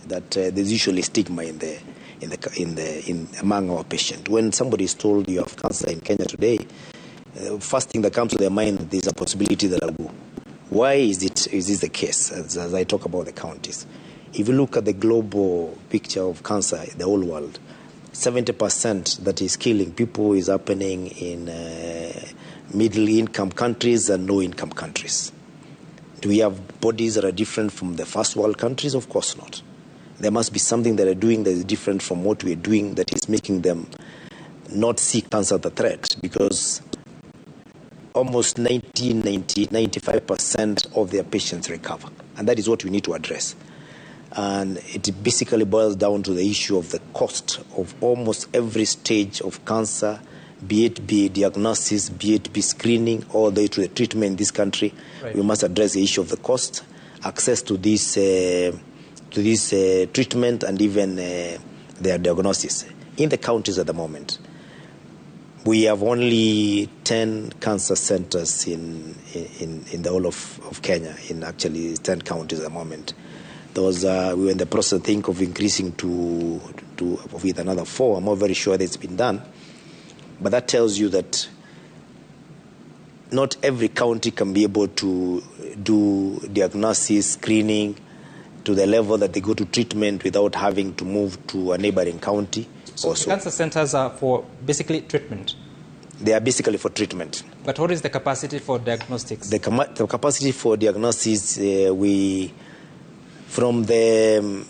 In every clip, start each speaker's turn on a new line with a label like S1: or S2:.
S1: that there's usually stigma among our patients. When somebody is told you have cancer in Kenya today, first thing that comes to their mind, there's a possibility that I'll go. Why is this the case? As I talk about the counties, if you look at the global picture of cancer in the whole world, 70% that is killing people is happening in middle-income countries and low-income countries. Do we have bodies that are different from the first world countries? Of course not. There must be something that they're doing that is different from what we're doing that is making them not see cancer as a threat, because almost 95% of their patients recover. And that is what we need to address. And it basically boils down to the issue of the cost of almost every stage of cancer, be it diagnosis, be it screening, all the way to the treatment in this country. Right. We must address the issue of the cost, access to this treatment, and even their diagnosis. In the counties at the moment, we have only 10 cancer centers in the whole of Kenya, in actually 10 counties at the moment. We were in the process, of increasing to with another 4. I'm not very sure that it's been done. But that tells you that not every county can be able to do diagnosis, screening, to the level that they go to treatment without having to move to a neighboring county.
S2: So the cancer centers are for basically treatment?
S1: They are basically for treatment.
S2: But what is the capacity for diagnostics?
S1: The capacity for diagnosis, from the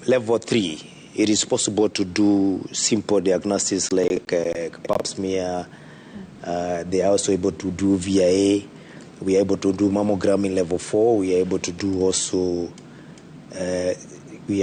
S1: level 3, it is possible to do simple diagnosis like pap smear. They are also able to do VIA. We are able to do mammogram in level 4. We are able to do also